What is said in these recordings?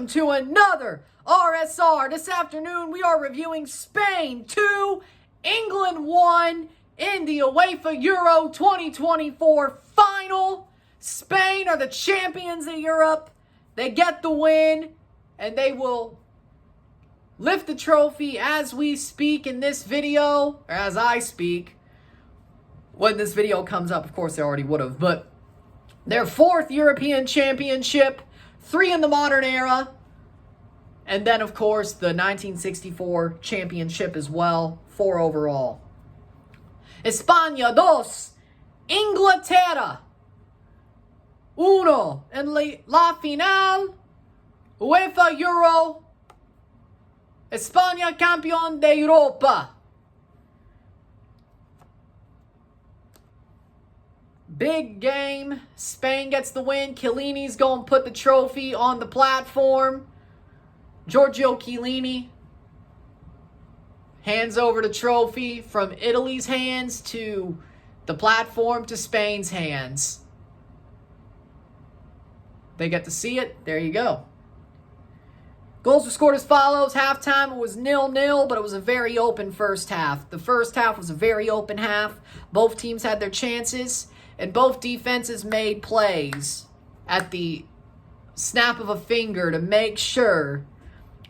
welcome to another RSR. This afternoon we are reviewing Spain 2, England 1 in the UEFA Euro 2024 final. Spain are the champions of Europe. They get the win and they will lift the trophy as we speak in this video, or as I speak. When this video comes up, of course they already would have, but their 4th European Championship, 3 in the modern era, and then, of course, the 1964 Championship as well, 4 overall. España 2, Inglaterra 1 en la final, UEFA Euro, España campeón de Europa. Big game. Spain gets the win. Chiellini's going to put the trophy on the platform. Giorgio Chiellini hands over the trophy from Italy's hands to the platform to Spain's hands. They get to see it. There you go. Goals were scored as follows. Halftime, it was 0-0, but it was a very open first half. The first half was a very open half. Both teams had their chances. And both defenses made plays at the snap of a finger to make sure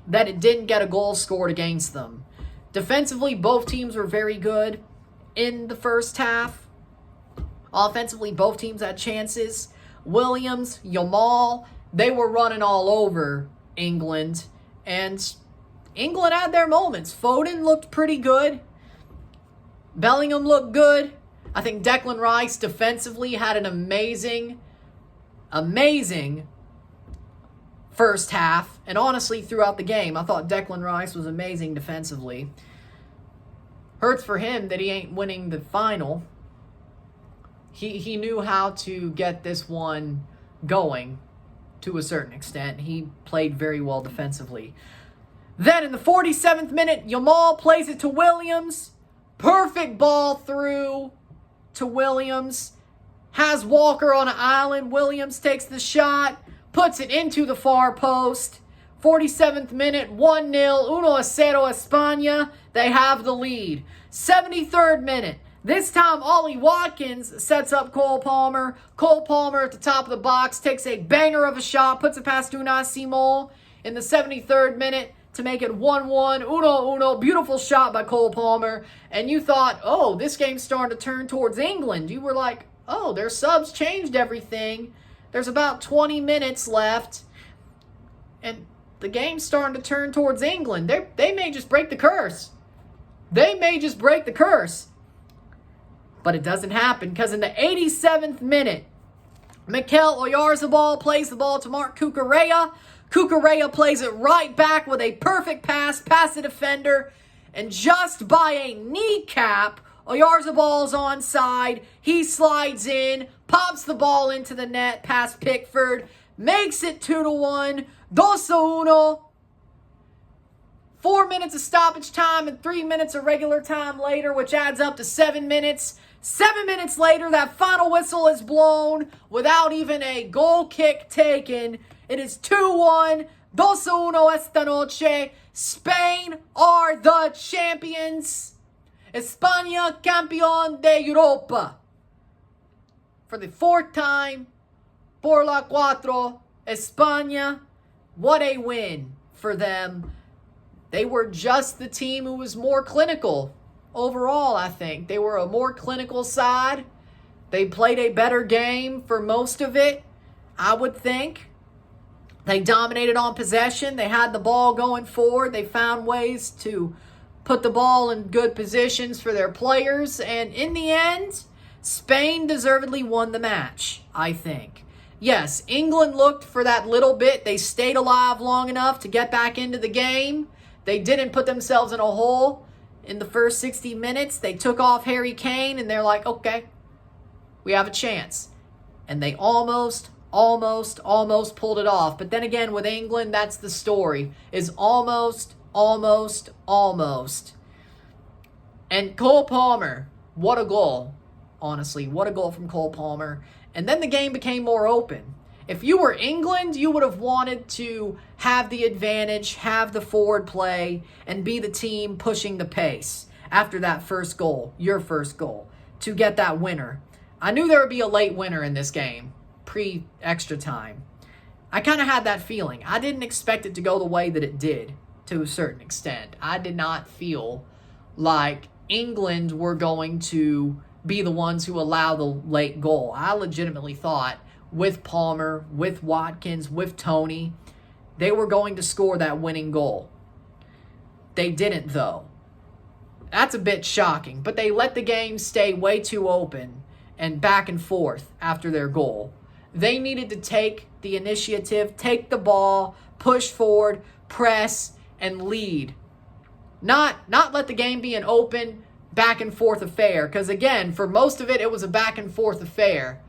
that it didn't get a goal scored against them. Defensively, both teams were very good in the first half. Offensively, both teams had chances. Williams, Yamal, they were running all over England. And England had their moments. Foden looked pretty good. Bellingham looked good. I think Declan Rice defensively had an amazing first half. And honestly, throughout the game, I thought Declan Rice was amazing defensively. Hurts for him that he ain't winning the final. He knew how to get this one going to a certain extent. He played very well defensively. Then in the 47th minute, Yamal plays it to Williams. Perfect ball through to Williams, has Walker on an island. Williams takes the shot, puts it into the far post. 47th minute, 1-0, 1-0 España. They have the lead. 73rd minute, this time Ollie Watkins sets up Cole Palmer. Cole Palmer at the top of the box takes a banger of a shot, puts it past Unai Simon in the 73rd minute to make it 1-1, 1-1, beautiful shot by Cole Palmer. And you thought, oh, this game's starting to turn towards England. You were like, oh, their subs changed everything. There's about 20 minutes left. And the game's starting to turn towards England. They may just break the curse. They may just break the curse. But it doesn't happen because in the 87th minute, Mikel Oyarzabal plays the ball to Marc Cucurella. Cucurella plays it right back with a perfect pass past the defender. And just by a kneecap, Oyarzabal's onside. He slides in, pops the ball into the net past Pickford, makes it 2-1, 2-1. 4 minutes of stoppage time and 3 minutes of regular time later, which adds up to 7 minutes. 7 minutes later, that final whistle is blown without even a goal kick taken. It is 2-1, 2-1 esta noche. Spain are the champions. España campeón de Europa. For the 4th time, por la cuatro, España. What a win for them. They were just the team who was more clinical overall, I think. They were a more clinical side. They played a better game for most of it, I would think. They dominated on possession. They had the ball going forward. They found ways to put the ball in good positions for their players. And in the end, Spain deservedly won the match, I think. Yes, England looked for that little bit. They stayed alive long enough to get back into the game. They didn't put themselves in a hole in the first 60 minutes. They took off Harry Kane, and they're like, okay, we have a chance. And they almost pulled it off. But then again, with England, that's the story, is almost. And Cole Palmer, what a goal. Honestly, what a goal from Cole Palmer. And then the game became more open. If you were England, you would have wanted to have the advantage, have the forward play, and be the team pushing the pace after that first goal, your first goal, to get that winner. I knew there would be a late winner in this game, pre-extra time. I kind of had that feeling. I didn't expect it to go the way that it did, to a certain extent. I did not feel like England were going to be the ones who allow the late goal. I legitimately thought with Palmer, with Watkins, with Tony, they were going to score that winning goal. They didn't, though. That's a bit shocking, but they let the game stay way too open and back and forth after their goal. They needed to take the initiative, take the ball, push forward, press, and lead. Not let the game be an open, back and forth affair. Because again, for most of it, it was a back and forth affair.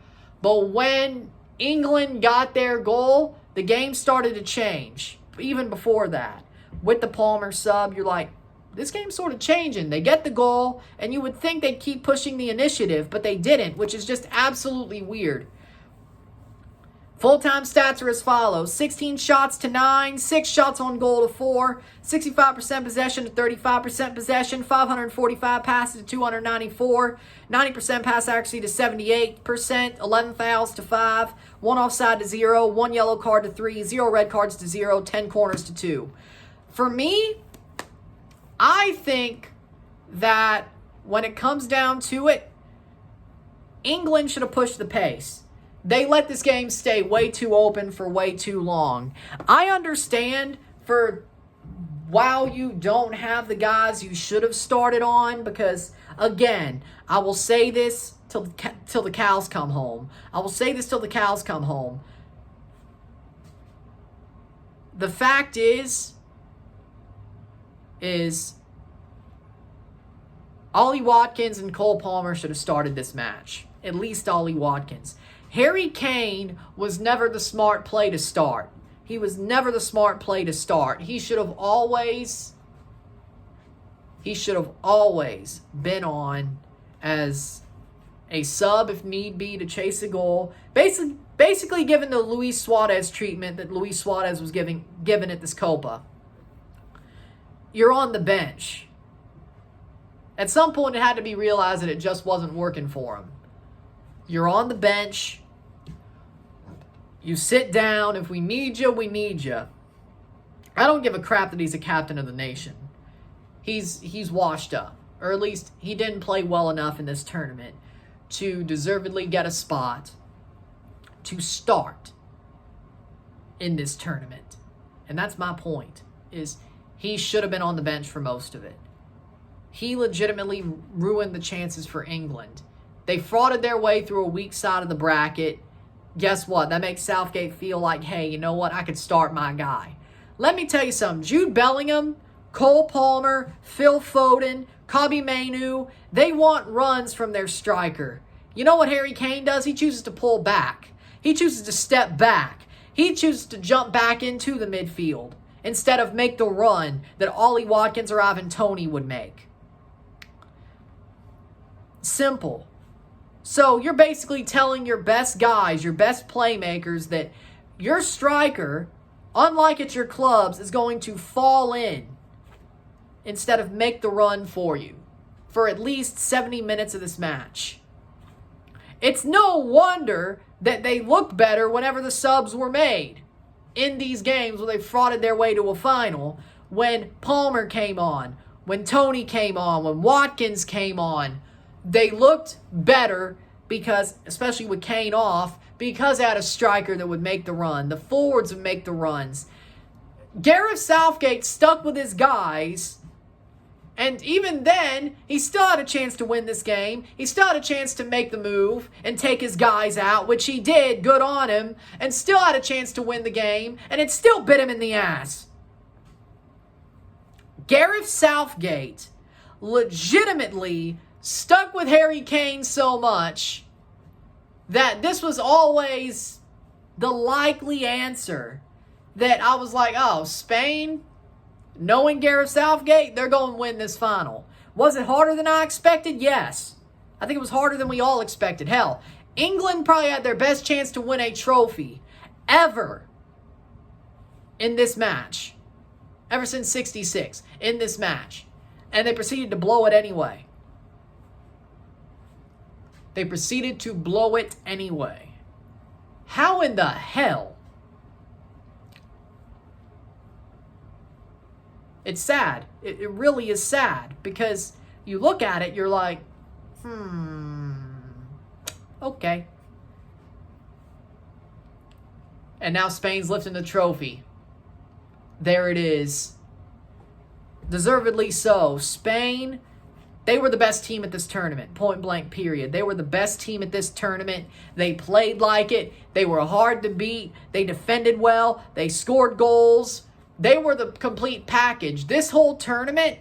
But when England got their goal, the game started to change. Even before that. With the Palmer sub, you're like, this game's sort of changing. They get the goal, and you would think they'd keep pushing the initiative, but they didn't, which is just absolutely weird. Full-time stats are as follows. 16 shots to 9, 6 shots on goal to 4, 65% possession to 35% possession, 545 passes to 294, 90% pass accuracy to 78%, 11 fouls to 5, 1 offside to 0, 1 yellow card to 3, 0 red cards to 0, 10 corners to 2. For me, I think that when it comes down to it, England should have pushed the pace. They let this game stay way too open for way too long. I understand for while you don't have the guys you should have started on, because, again, I will say this till the cows come home. I will say this till the cows come home. The fact is Ollie Watkins and Cole Palmer should have started this match. At least Ollie Watkins. Harry Kane was never the smart play to start. He was never the smart play to start. He should have always been on as a sub if need be to chase a goal. Basically given the Luis Suarez treatment that Luis Suarez was given at this Copa. You're on the bench. At some point it had to be realized that it just wasn't working for him. You're on the bench. You sit down. If we need you, we need you. I don't give a crap that he's a captain of the nation. He's washed up. Or at least he didn't play well enough in this tournament to deservedly get a spot to start in this tournament. And that's my point, is he should have been on the bench for most of it. He legitimately ruined the chances for England. They frauded their way through a weak side of the bracket. Guess what? That makes Southgate feel like, hey, you know what? I could start my guy. Let me tell you something. Jude Bellingham, Cole Palmer, Phil Foden, Kobbie Mainoo, they want runs from their striker. You know what Harry Kane does? He chooses to pull back. He chooses to step back. He chooses to jump back into the midfield instead of make the run that Ollie Watkins or Ivan Toney would make. Simple. So you're basically telling your best guys, your best playmakers, that your striker, unlike at your clubs, is going to fall in instead of make the run for you for at least 70 minutes of this match. It's no wonder that they looked better whenever the subs were made in these games where they frauded their way to a final. When Palmer came on, when Toney came on, when Watkins came on, they looked better because, especially with Kane off, because they had a striker that would make the run. The forwards would make the runs. Gareth Southgate stuck with his guys, and even then, he still had a chance to win this game. He still had a chance to make the move and take his guys out, which he did, good on him, and still had a chance to win the game, and it still bit him in the ass. Gareth Southgate legitimately stuck with Harry Kane so much that this was always the likely answer. That I was like, oh, Spain, knowing Gareth Southgate, they're going to win this final. Was it harder than I expected? Yes. I think it was harder than we all expected. Hell, England probably had their best chance to win a trophy ever in this match. Ever since 66 in this match. And they proceeded to blow it anyway. They proceeded to blow it anyway. How in the hell? It's sad. It really is sad. Because you look at it, you're like, okay. And now Spain's lifting the trophy. There it is. Deservedly so. Spain, they were the best team at this tournament. Point blank, period. They were the best team at this tournament. They played like it. They were hard to beat. They defended well. They scored goals. They were the complete package. This whole tournament,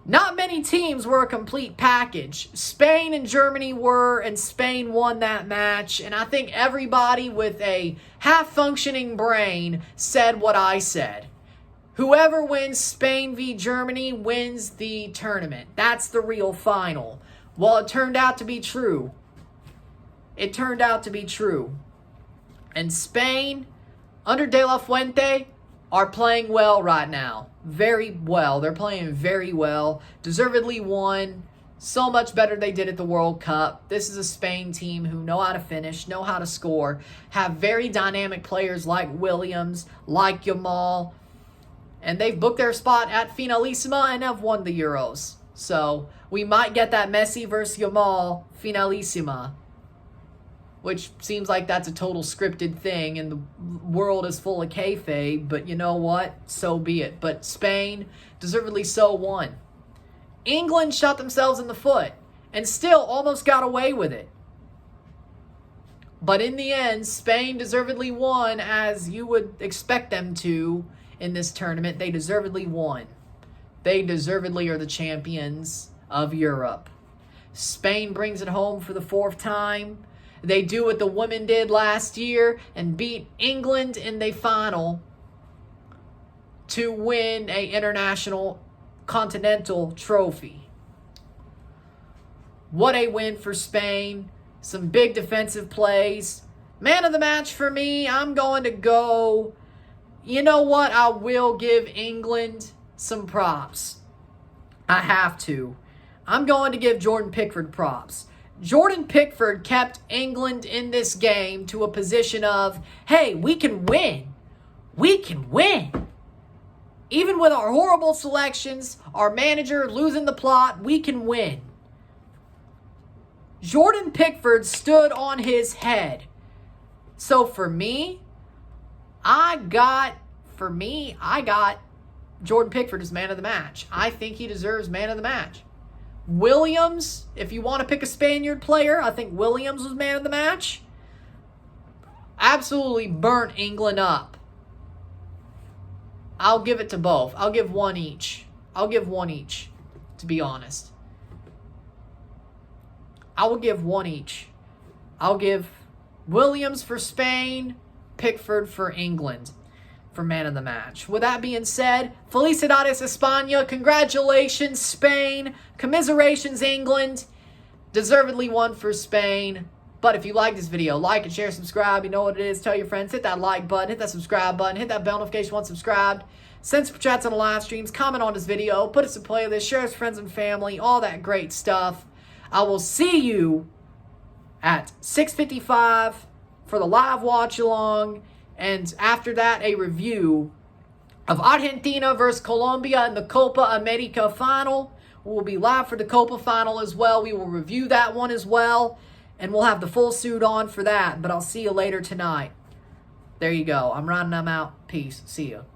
not many teams were a complete package. Spain and Germany were, and Spain won that match. And I think everybody with a half-functioning brain said what I said. Whoever wins Spain v. Germany wins the tournament. That's the real final. Well, it turned out to be true. It turned out to be true. And Spain, under De La Fuente, are playing well right now. Very well. They're playing very well. Deservedly won. So much better they did at the World Cup. This is a Spain team who know how to finish, know how to score, have very dynamic players like Williams, like Yamal, and they've booked their spot at Finalissima and have won the Euros. So we might get that Messi versus Yamal Finalissima, which seems like that's a total scripted thing and the world is full of kayfabe, but you know what? So be it. But Spain, deservedly so, won. England shot themselves in the foot and still almost got away with it. But in the end, Spain deservedly won, as you would expect them to in this tournament. They deservedly won. They deservedly are the champions of Europe. Spain brings it home for the 4th time. They do what the women did last year and beat England in the final to win an international continental trophy. What a win for Spain. Some big defensive plays. Man of the match for me, I'm going to go... You know what? I will give England some props. I have to. I'm going to give Jordan Pickford props. Jordan Pickford kept England in this game to a position of, hey, we can win. We can win. Even with our horrible selections, our manager losing the plot, we can win. Jordan Pickford stood on his head. So for me, I got Jordan Pickford as man of the match. I think he deserves man of the match. Williams, if you want to pick a Spaniard player, I think Williams was man of the match. Absolutely burnt England up. I'll give it to both. I'll give one each. To be honest. I will give one each. I'll give Williams for Spain, Pickford for England for man of the match. With that being said, Felicidades España, congratulations Spain, commiserations England, deservedly won for Spain. But if you like this video, like and share, subscribe. You know what it is. Tell your friends. Hit that like button. Hit that subscribe button. Hit that bell notification once subscribed. Send super chats on the live streams. Comment on this video. Put us in playlist. Share it with friends and family. All that great stuff. I will see you at 6:55 for the live watch along. And after that, a review of Argentina versus Colombia in the Copa America final. We'll be live for the Copa final as well. We will review that one as well. And we'll have the full suit on for that. But I'll see you later tonight. There you go. I'm running them out. Peace. See you.